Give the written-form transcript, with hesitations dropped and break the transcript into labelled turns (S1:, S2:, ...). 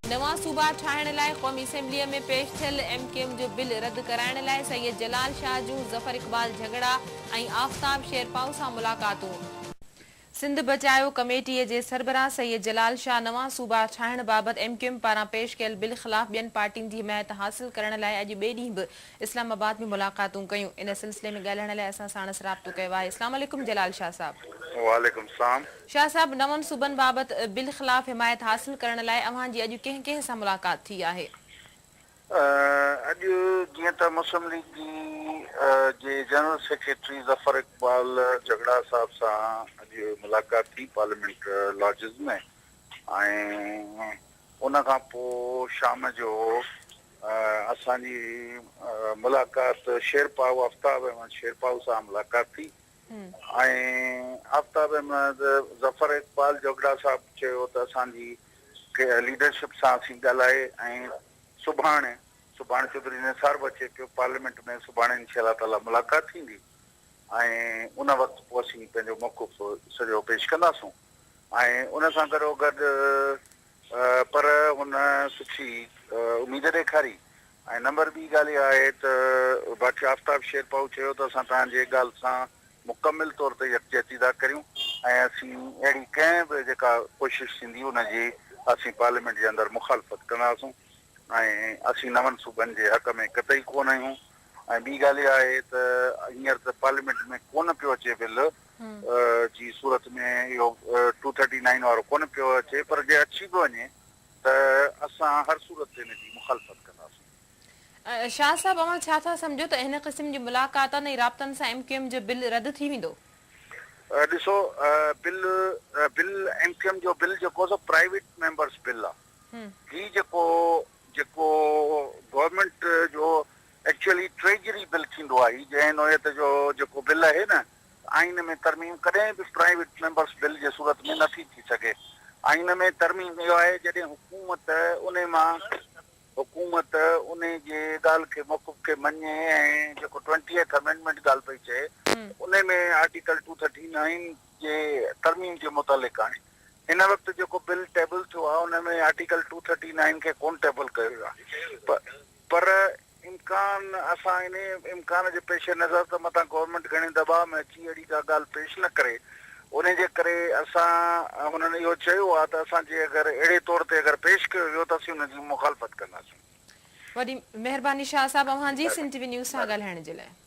S1: नवा सूबा ठाहिण लाइ क़ौमी असेंबलीअ में पेश थियल MKM जो बिल रद्द कराइण लाइ सैयद जलाल शाह जूं ज़फ़र इक़बाल झगड़ा ऐं आफ़ताब शेरपाऊ सां मुलाक़ातूं। सिंध बचायो कमेटीअ जे सरबराह सैयद जलाल शाह नवां सूबा ठाहिण बाबति MKM पारां पेश कयल बिल ख़िलाफ़ ॿियनि पार्टियुनि जी हिमायत हासिल करण लाइ अॼु ॿिए ॾींहुं बि इस्लामाबाद में मुलाक़ातूं कयूं। इन सिलसिले में ॻाल्हाइण लाइ असां साणुसि राब्तो कयो आहे। अस्सलाम वालेकुम जलाल शाह साहब।
S2: वालेकुम सलाम।
S1: शाह साहब, नवनि सूबनि बाबति बिल ख़िलाफ़ हिमायत हासिल करण लाइ अव्हां जी अॼु कंहिं कंहिं सां मुलाक़ात थी आहे?
S2: अॼु जीअं त मुस्लिम लीग जे जनरल सेक्रेटरी ज़फ़र इक़बाल झगड़ा साहब सां अॼु मुलाक़ात थी पार्लियामेंट लॉजिस में ऐं उन खां पोइ शाम जो असांजी मुलाक़ात शेरपाऊ आफ़ताब अहमद शेरपाऊ सां मुलाक़ात थी ऐं आफ़ताब अहमद ज़फ़र इक़बाल झगड़ा साहब चयो त असांजी लीडरशिप सां असीं ॻाल्हाए ऐं सुभाणे चौधरी निसार बचे पियो पार्लियामेंट में सुभाणे इंशाअल्लाह ताला मुलाक़ात थींदी ऐं उन वक़्तु पोइ असीं पंहिंजो मौक़िफ़ सॼो पेश कंदासूं ऐं उन सां गॾोगॾु पर हुन सुठी उमेद ॾेखारी ऐं नंबर ॿी ॻाल्हि इहा आहे त बाक़ी आफ़ताब शेरपाऊ चयो त असां तव्हांजे ॻाल्हि सां मुकमिल तौर ते यकजहती था करियूं ऐं असीं अहिड़ी कंहिं बि जेका कोशिशि थींदी उनजी असीं पार्लियामेंट जे अंदरि मुखालफ़त कंदासूं ऐं असीं नवनि सूबनि जे हक़ में कतई कोन आहियूं। ऐं ॿी ॻाल्हि इहा आहे त हींअर त पार्लियामेंट में कोन पियो अचे बिल जी सूरत में इहो 239 वारो कोन पियो अचे, पर जे अची बि वञे त असां हर सूरत ते हिनजी मुखालफ़त कंदासीं।
S1: शाह साहब, अव्हां छा था सम्झो त हिन क़िस्म जी मुलाक़ातनि ऐं राब्तनि सां MKM जो बिल रद्द थी वेंदो?
S2: ॾिसो, बिल MKM जो बिल जेको आहे प्राइवेट मेंबर्स बिल आहे। ही जेको गवर्नमेंट जो एक्चुअली ट्रेजरी बिल थींदो आहे, जंहिं नोयत जो जेको बिल आहे न, आइन में तरमीम कॾहिं बि प्राइवेट मेंबर्स बिल जे सूरत में नथी थी सघे। आइन में तरमीम इहो आहे जॾहिं हुकूमत उन जे ॻाल्हि खे मौक़िफ़ खे मञे ऐं जेको 20th अमेंडमेंट ॻाल्हि पई चए उन में आर्टिकल 239 जे तरमीम जे मुतालिक़ आहे। हिन वक़्तु जेको बिल टेबल थियो आहे उन में आर्टिकल 239 खे कोन टेबल कयो वियो आहे, पर इम्कान असां इन इम्कान जे पेश नज़र त मथां गवर्नमेंट घणे दबाव में अची अहिड़ी का ॻाल्हि पेश न करे, उन जे करे असां हुननि इहो चयो आहे त असांजे अगरि अहिड़े तौर ते अगरि पेश कयो वियो त असीं हुनजी मुखालफ़त कंदासीं।
S1: वॾी महिरबानी शाह साहब अव्हां जी सिंध TV न्यूज़ सां ॻाल्हाइण जे लाइ।